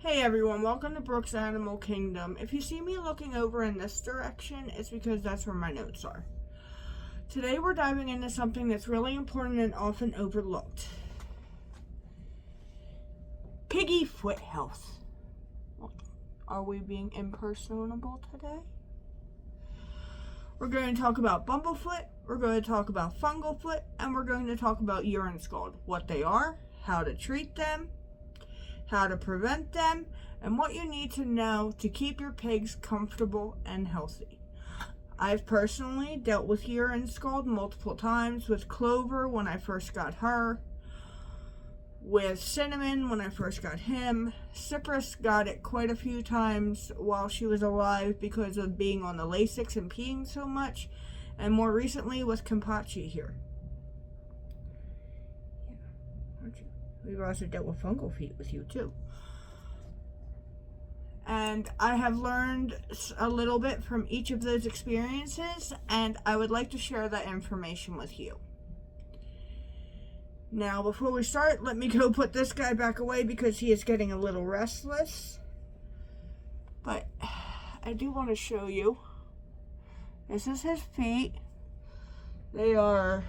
Hey everyone, welcome to Brooke's Animal Kingdom. If you see me looking over in this direction, it's because that's where my notes are. Today we're diving into something that's really important and often overlooked. Piggy foot health. Are we being impersonable today? We're going to talk about bumblefoot, we're going to talk about fungal foot, and we're going to talk about urine scald. What they are, how to treat them, how to prevent them, and what you need to know to keep your pigs comfortable and healthy. I've personally dealt with urine scald multiple times with Clover when I first got her, with Cinnamon when I first got him. Cypress got it quite a few times while she was alive because of being on the Lasix and peeing so much, and more recently with Kampachi here. We've also dealt with fungal feet with you too. And I have learned a little bit from each of those experiences, and I would like to share that information with you. Now, before we start, let me go put this guy back away because he is getting a little restless. But I do want to show you. This is his feet. They are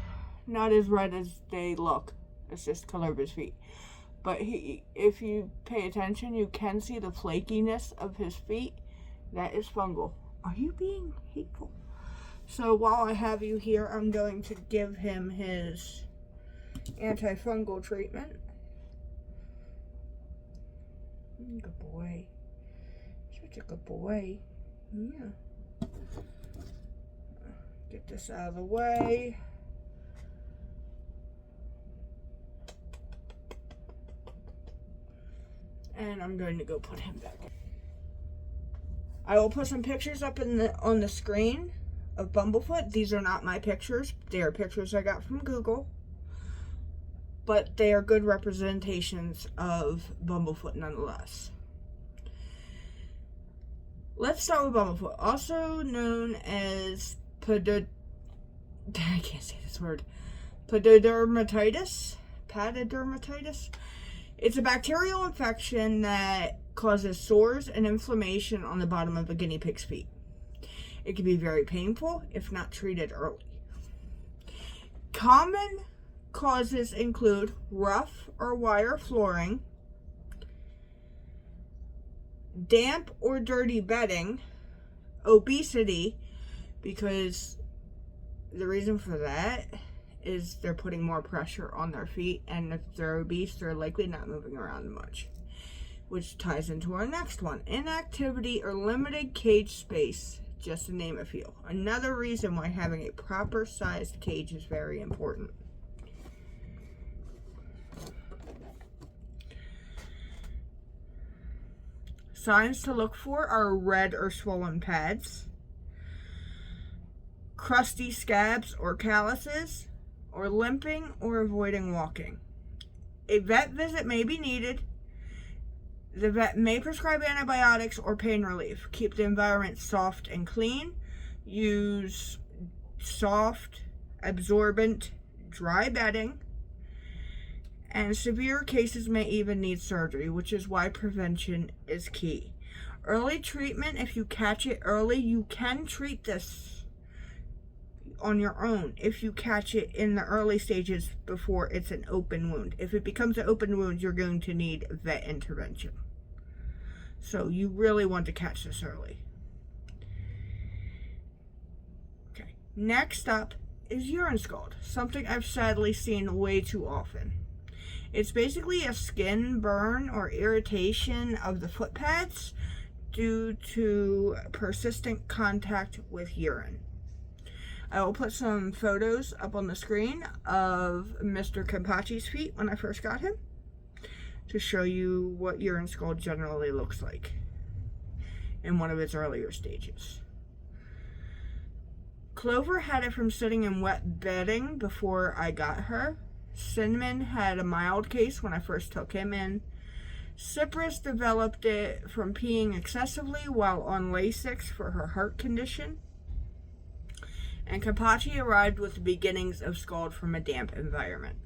not as red as they look. It's just the color of his feet. But if you pay attention, you can see the flakiness of his feet. That is fungal. Are you being hateful? So while I have you here, I'm going to give him his antifungal treatment. Good boy. Such a good boy. Yeah. Get this out of the way. And I'm going to go put him back. I will put some pictures up on the screen of Bumblefoot. These are not my pictures. They are pictures I got from Google. But they are good representations of Bumblefoot nonetheless. Let's start with Bumblefoot, also known as I can't say this word. Pododermatitis. It's a bacterial infection that causes sores and inflammation on the bottom of a guinea pig's feet. It can be very painful if not treated early. Common causes include rough or wire flooring, damp or dirty bedding, obesity, because the reason for that is they're putting more pressure on their feet, and if they're obese, they're likely not moving around much, which ties into our next one. Inactivity or limited cage space, just to name a few. Another reason why having a proper sized cage is very important. Signs to look for are red or swollen pads, crusty scabs or calluses, or limping or avoiding walking. A vet visit may be needed. The vet may prescribe antibiotics or pain relief. Keep the environment soft and clean. Use soft, absorbent, dry bedding. And severe cases may even need surgery, which is why prevention is key. Early treatment, if you catch it early, you can treat this on your own if you catch it in the early stages before it's an open wound. If it becomes an open wound, you're going to need vet intervention. So you really want to catch this early. Okay, next up is urine scald, something I've sadly seen way too often. It's basically a skin burn or irritation of the foot pads due to persistent contact with urine. I will put some photos up on the screen of Mr. Kampachi's feet when I first got him to show you what urine scald generally looks like in one of its earlier stages. Clover had it from sitting in wet bedding before I got her. Cinnamon had a mild case when I first took him in. Cypress developed it from peeing excessively while on Lasix for her heart condition. And Kampachi arrived with the beginnings of scald from a damp environment.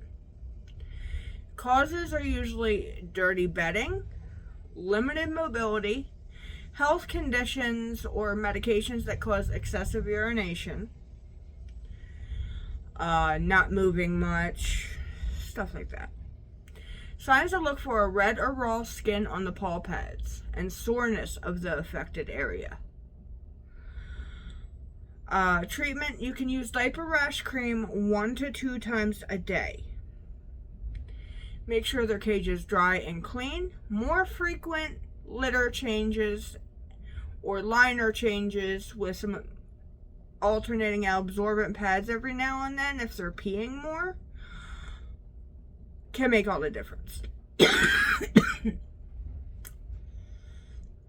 Causes are usually dirty bedding, limited mobility, health conditions or medications that cause excessive urination, not moving much, stuff like that. Signs to look for are red or raw skin on the paw pads and soreness of the affected area. Treatment, you can use diaper rash cream 1 to 2 times a day. Make sure their cage is dry and clean. More frequent litter changes or liner changes with some alternating absorbent pads every now and then if they're peeing more can make all the difference.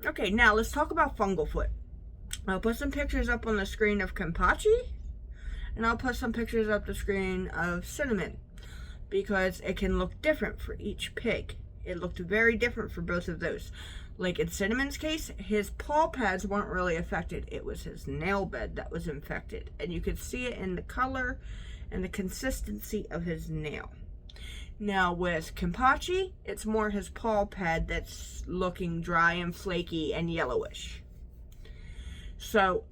Okay, now let's talk about fungal foot. I'll put some pictures up on the screen of Kampachi, and I'll put some pictures up the screen of Cinnamon, because it can look different for each pig. It looked very different for both of those. Like in Cinnamon's case, his paw pads weren't really affected. It was his nail bed that was infected, and you could see it in the color and the consistency of his nail. Now with Kampachi, it's more his paw pad that's looking dry and flaky and yellowish. So,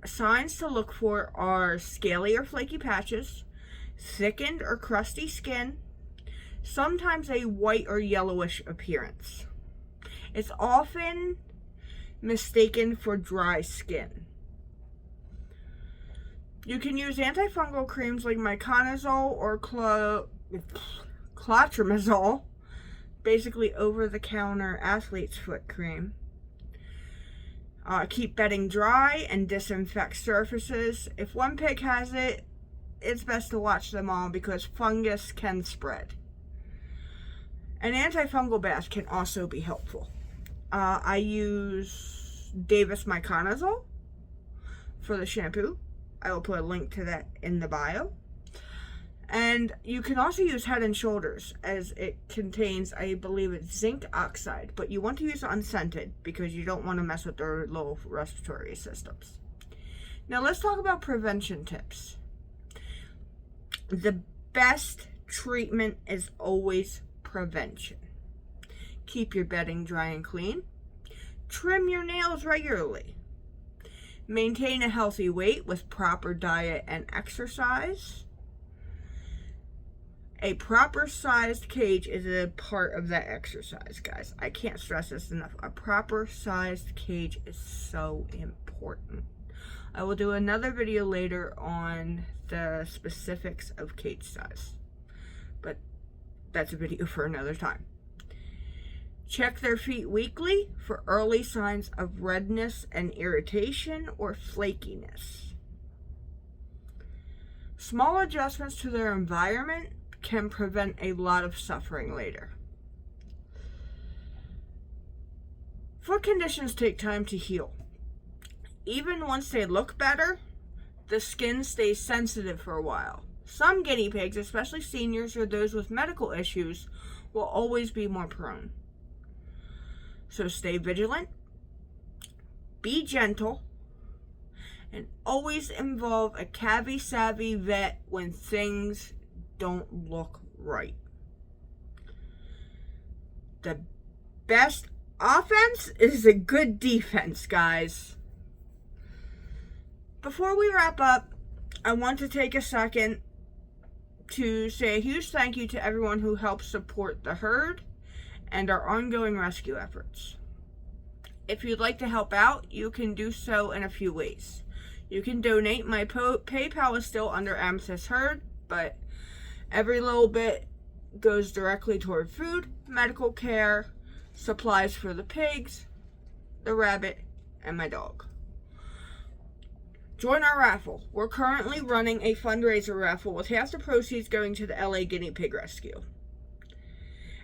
signs to look for are scaly or flaky patches, thickened or crusty skin, sometimes a white or yellowish appearance. It's often mistaken for dry skin. You can use antifungal creams like miconazole or clotrimazole, basically over-the-counter athlete's foot cream. Keep bedding dry and disinfect surfaces. If one pig has it, it's best to watch them all because fungus can spread. An antifungal bath can also be helpful. I use Davis miconazole for the shampoo. I will put a link to that in the bio. And you can also use Head and Shoulders, as it contains, I believe it's zinc oxide, but you want to use unscented because you don't want to mess with their low respiratory systems. Now let's talk about prevention tips. The best treatment is always prevention. Keep your bedding dry and clean. Trim your nails regularly. Maintain a healthy weight with proper diet and exercise. A proper sized cage is a part of that exercise, guys. I can't stress this enough. A proper sized cage is so important. I will do another video later on the specifics of cage size, but that's a video for another time. Check their feet weekly for early signs of redness and irritation or flakiness. Small adjustments to their environment can prevent a lot of suffering later. Foot conditions take time to heal. Even once they look better, the skin stays sensitive for a while. Some guinea pigs, especially seniors or those with medical issues, will always be more prone. So stay vigilant, be gentle, and always involve a savvy vet when things don't look right. The best offense is a good defense, guys. Before we wrap up, I want to take a second to say a huge thank you to everyone who helps support the herd and our ongoing rescue efforts. If you'd like to help out, you can do so in a few ways. You can donate. My PayPal is still under Amethyst Herd, but every little bit goes directly toward food, medical care, supplies for the pigs, the rabbit, and my dog. Join our raffle. We're currently running a fundraiser raffle with half the proceeds going to the LA Guinea Pig Rescue,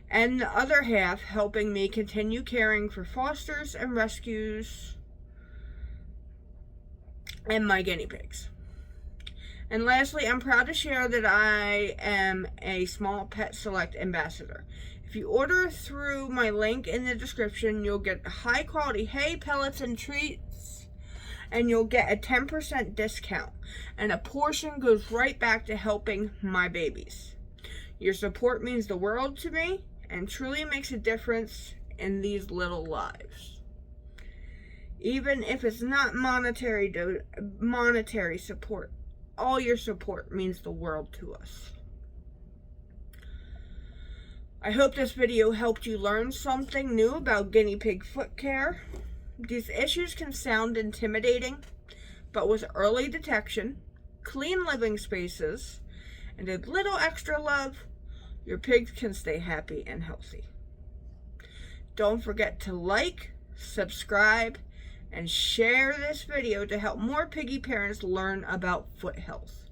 and the other half helping me continue caring for fosters and rescues and my guinea pigs. And lastly, I'm proud to share that I am a Small Pet Select ambassador. If you order through my link in the description, you'll get high quality hay, pellets, and treats, and you'll get a 10% discount. And a portion goes right back to helping my babies. Your support means the world to me and truly makes a difference in these little lives. Even if it's not monetary support, all your support means the world to us. I hope this video helped you learn something new about guinea pig foot care. These issues can sound intimidating, but with early detection, clean living spaces, and a little extra love, your pigs can stay happy and healthy. Don't forget to like, subscribe, and share this video to help more piggy parents learn about foot health.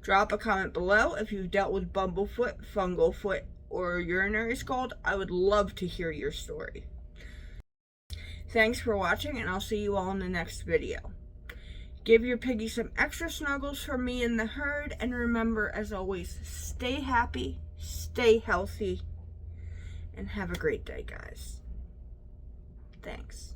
Drop a comment below if you've dealt with bumblefoot, fungal foot, or urinary scald. I would love to hear your story. Thanks for watching, and I'll see you all in the next video. Give your piggy some extra snuggles from me and the herd, and remember, as always, stay happy, stay healthy, and have a great day, guys. Thanks.